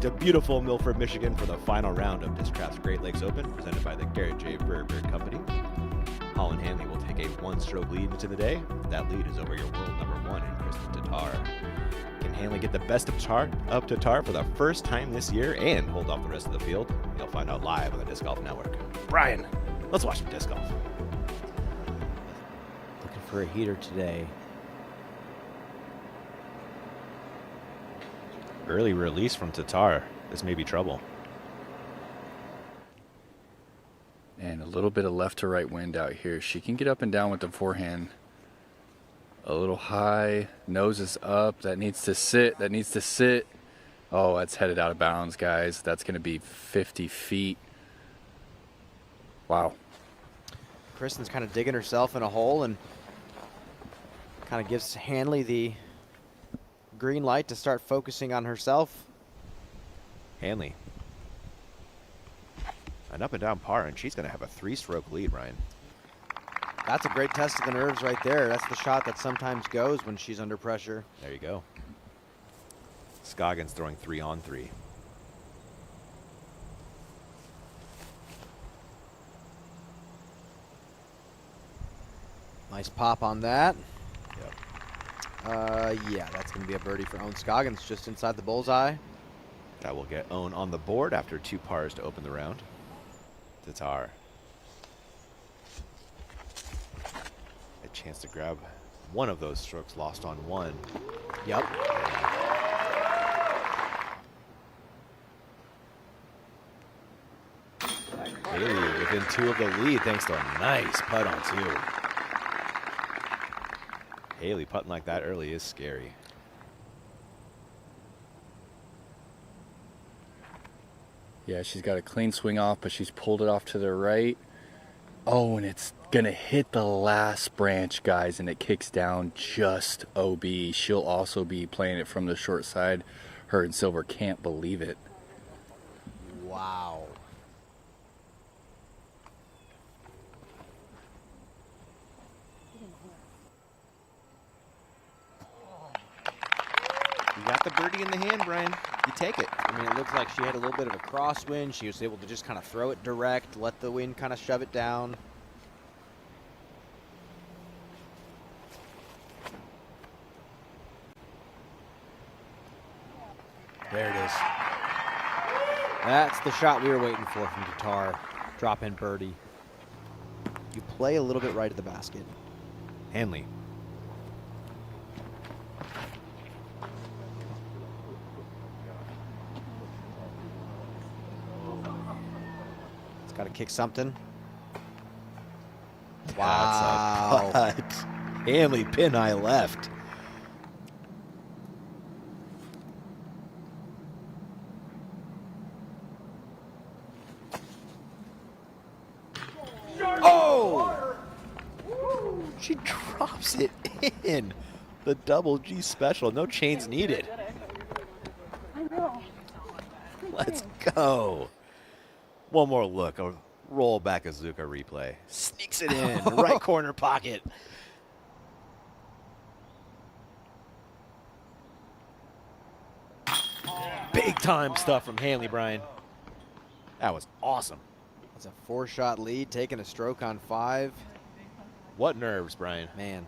to beautiful Milford, Michigan for the final round of Discraft Great Lakes Open, presented by the Garrett J. Berber Company. Holland Hanley will take a one-stroke lead into the day. That lead is over your world number 1 in Kristen Tattar. Can Hanley get the best of Tattar for the first time this year and hold off the rest of the field? You'll find out live on the Disc Golf Network. Brian, let's watch some disc golf. Looking for a heater today. Early release from Tattar. This may be trouble. And a little bit of left to right wind out here. She can get up and down with the forehand. A little high, nose is up. That needs to sit, that needs to sit. Oh, that's headed out of bounds, guys. That's going to be 50 feet. Wow. Kristen's kind of digging herself in a hole and kind of gives Hanley the green light to start focusing on herself. Hanley. An up and down par, and she's going to have a 3-stroke lead, Ryan. That's a great test of the nerves right there. That's the shot that sometimes goes when she's under pressure. There you go. Scoggins throwing 3-on-3. Nice pop on that. Yep. Yeah, that's going to be a birdie for Owen Scoggins, just inside the bullseye. That will get Owen on the board after 2 pars to open the round. Tattar. A chance to grab one of those strokes lost on 1. Yep. Haley within 2 of the lead thanks to a nice putt on 2. Haley putting like that early is scary. Yeah, she's got a clean swing off, but she's pulled it off to the right. Oh, and it's going to hit the last branch, guys, and it kicks down just OB. She'll also be playing it from the short side. Her and Silver can't believe it. Wow. You got the birdie in the hand, Brian. You take it. I mean, it looked like she had a little bit of a crosswind. She was able to just kind of throw it direct, let the wind kind of shove it down. There it is. That's the shot we were waiting for from Tattar. Drop in birdie. You play a little bit right of the basket. Hanley. Got to kick something. Wow. That's a putt. Hanley pin high left. Oh! She drops it in. The double G special. No chains needed. Let's go. One more look, a roll back Azuka replay. Sneaks it in, right corner pocket. Big time stuff from Hanley, Brian. That was awesome. That's a 4-shot lead, taking a stroke on 5. What nerves, Brian. Man.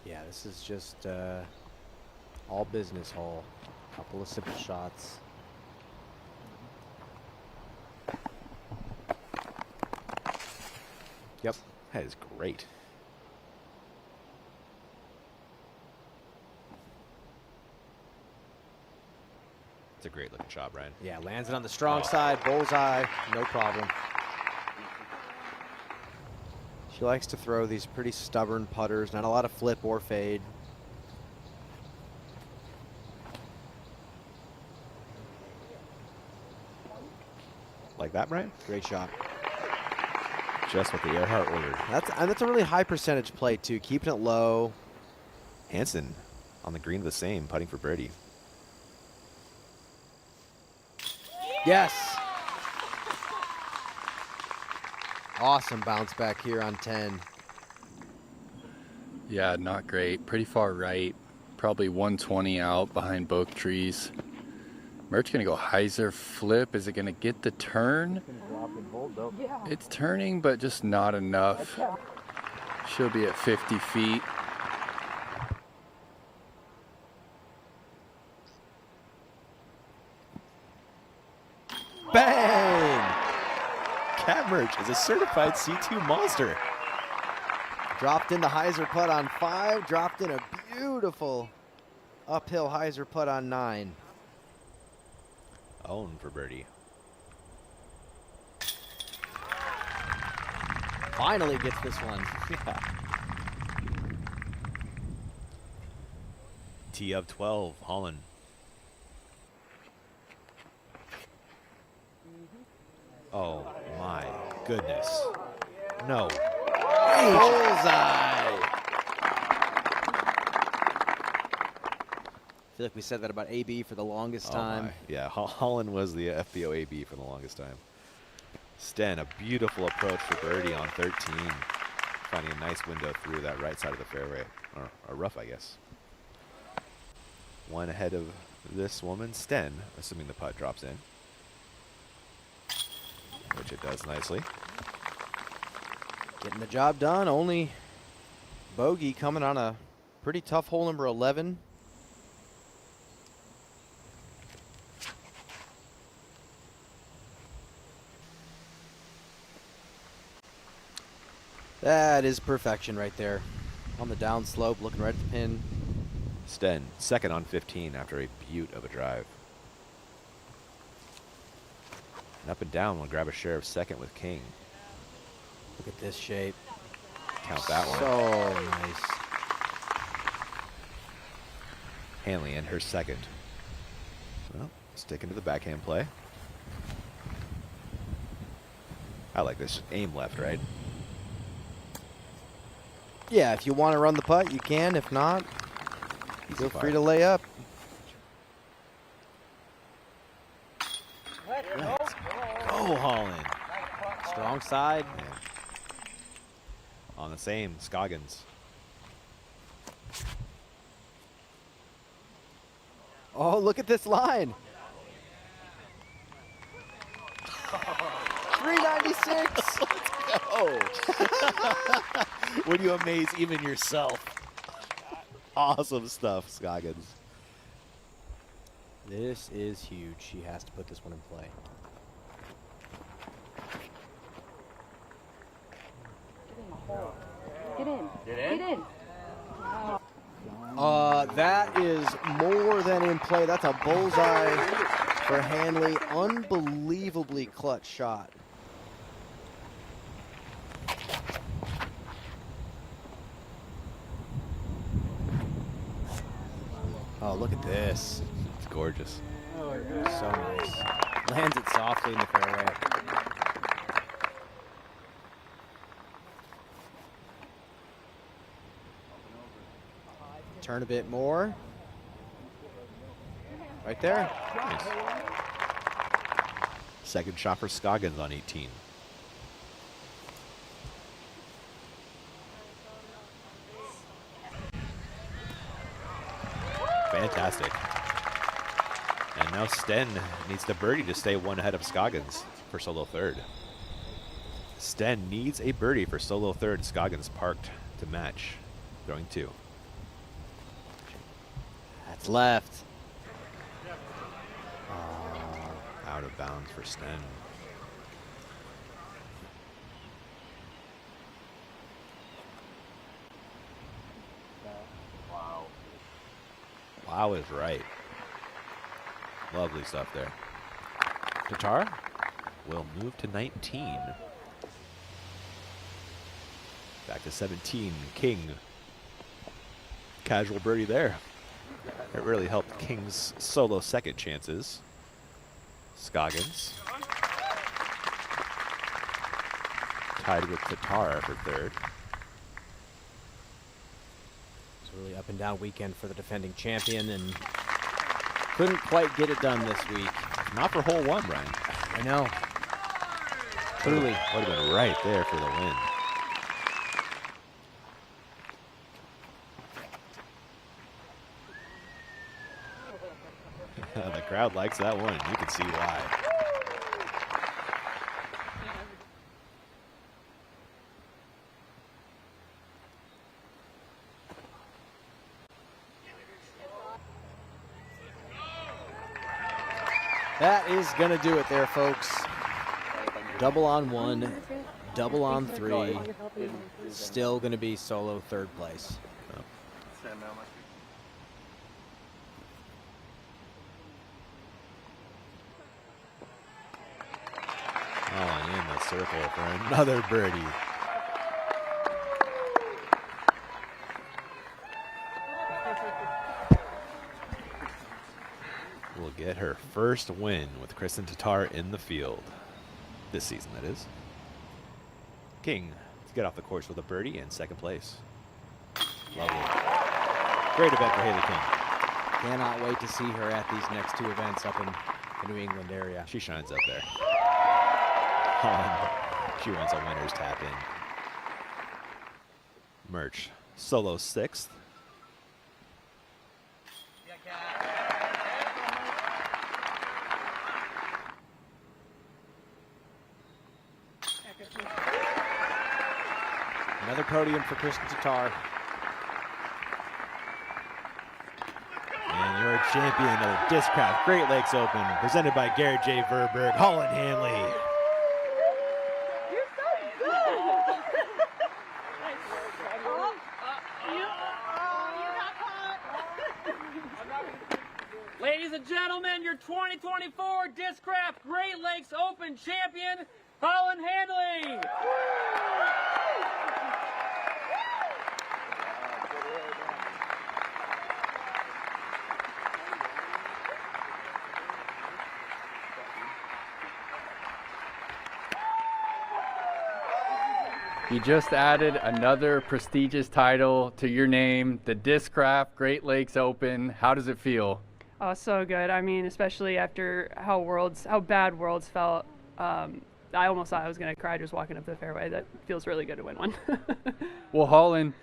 Yeah, this is just all business hole. Couple of simple shots. Yep. That is great. It's a great looking shot, Brian. Yeah, lands it on the strong side, bullseye, no problem. She likes to throw these pretty stubborn putters, not a lot of flip or fade. Like that, Brian? Great shot. Just what the Earhart ordered. That's a really high percentage play too, keeping it low. Hansen on the green of the same, putting for birdie. Yes. Awesome bounce back here on 10. Yeah, not great. Pretty far right. Probably 120 out behind both trees. Mertsch gonna go hyzer flip. Is it gonna get the turn? It's turning, but just not enough. She'll be at 50 feet. Bang! Kat Mertsch is a certified C2 monster. Dropped in the hyzer putt on 5, dropped in a beautiful uphill hyzer putt on 9. Own for birdie. Finally gets this one. Yeah. Tee of 12, Holland. Oh my goodness. No. Bullseye! I feel like we said that about AB for the longest time. Yeah, Holland was the FPO AB for the longest time. Sten, a beautiful approach for birdie on 13. Finding a nice window through that right side of the fairway. Or rough, I guess. One ahead of this woman, Sten, assuming the putt drops in. Which it does nicely. Getting the job done. Only bogey coming on a pretty tough hole number 11. That is perfection right there. On the down slope, looking right at the pin. Sten, second on 15 after a beaut of a drive. And up and down will grab a share of second with King. Look at this shape. Count that one. So nice. Hanley in her second. Well, sticking to the backhand play. I like this. Aim left, right? Yeah, if you want to run the putt, you can. If not, feel free to lay up. Let's go, Holland. Strong side. Yeah. On the same, Scoggins. Oh, look at this line. 396. Oh! Would you amaze even yourself? Awesome stuff, Scoggins. This is huge. She has to put this one in play. Get in. Get in. That is more than in play. That's a bullseye for Hanley. Unbelievably clutch shot. Oh, look at this. It's gorgeous. So nice. Lands it softly in the fairway. Turn a bit more. Right there. Nice. Second shot for Scoggins on 18. Fantastic. And now Sten needs the birdie to stay one ahead of Scoggins for solo third. Sten needs a birdie for solo third. Scoggins parked to match. Throwing 2. That's left. Out of bounds for Sten. Wow is right. Lovely stuff there. Tattar will move to 19. Back to 17. King. Casual birdie there. It really helped King's solo second chances. Scoggins. Tied with Tattar for third. It's a really up and down weekend for the defending champion, and couldn't quite get it done this week. Not for hole 1, Brian. I know. Truly. Would have been right there for the win. The crowd likes that one. You can see why. That is going to do it there, folks. Double on one, double on three. Still going to be solo third place. Oh, in the circle for another birdie. Will get her first win with Kristen Tattar in the field. This season, that is. King to get off the course with a birdie in second place. Lovely. Great event for Haley King. Cannot wait to see her at these next two events up in the New England area. She shines up there. She wants a winner's tap in. Mertsch, solo sixth. Another podium for Kristen Tattar. And your champion of the Discraft Great Lakes Open, presented by Garrett J. Verberg, Holland Hanley. Ladies and gentlemen, your 2024 Discraft Great Lakes Open champion, Holland Hanley. You just added another prestigious title to your name, the Discraft Great Lakes Open. How does it feel? Oh, so good. I mean, especially after how bad Worlds felt. I almost thought I was going to cry just walking up the fairway. That feels really good to win one. Well, Holland,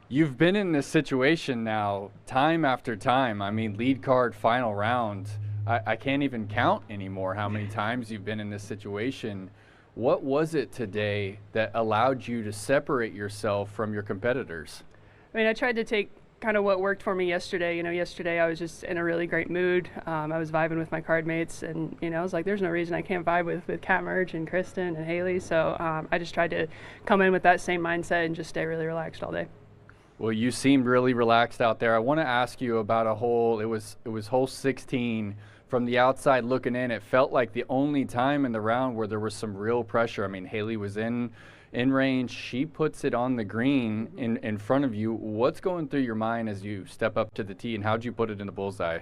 you've been in this situation now time after time. I mean, lead card, final round. I can't even count anymore how many times you've been in this situation. What was it today that allowed you to separate yourself from your competitors? I mean, I tried to take kind of what worked for me yesterday. You know, yesterday I was just in a really great mood. I was vibing with my card mates, and you know, I was like, there's no reason I can't vibe with Kat Mertsch and Kristen and Haley. So I just tried to come in with that same mindset and just stay really relaxed all day. Well, you seemed really relaxed out there. I want to ask you about a hole. It was hole 16. From the outside looking in, it felt like the only time in the round where there was some real pressure. I mean, Haley was in range. She puts it on the green in front of you. What's going through your mind as you step up to the tee, and how'd you put it in the bullseye?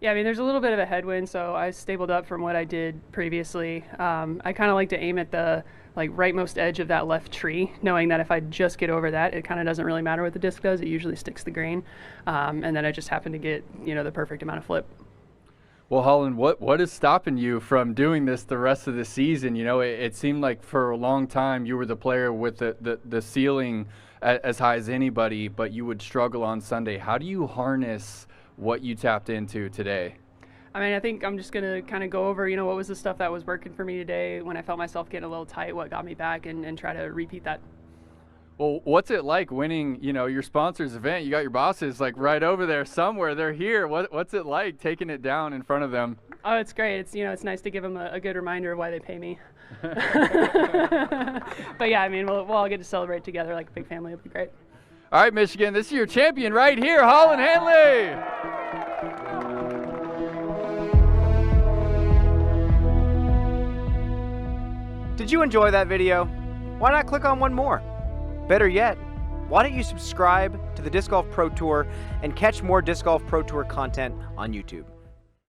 Yeah, I mean, there's a little bit of a headwind, so I stabled up from what I did previously. I kind of like to aim at the rightmost edge of that left tree, knowing that if I just get over that, it kind of doesn't really matter what the disc does. It usually sticks the green, and then I just happen to get, you know, the perfect amount of flip. Well, Holland, what is stopping you from doing this the rest of the season? You know, it seemed like for a long time you were the player with the ceiling as high as anybody, but you would struggle on Sunday. How do you harness what you tapped into today? I mean, I think I'm just going to kind of go over, you know, what was the stuff that was working for me today when I felt myself getting a little tight, what got me back, and try to repeat that. Well, what's it like winning, you know, your sponsor's event? You got your bosses like right over there somewhere. They're here. What's it like taking it down in front of them? Oh, it's great. It's, you know, it's nice to give them a good reminder of why they pay me. But yeah, I mean, we'll all get to celebrate together like a big family. It'll be great. All right, Michigan, this is your champion right here, Holland Hanley. Did you enjoy that video? Why not click on one more? Better yet, why don't you subscribe to the Disc Golf Pro Tour and catch more Disc Golf Pro Tour content on YouTube?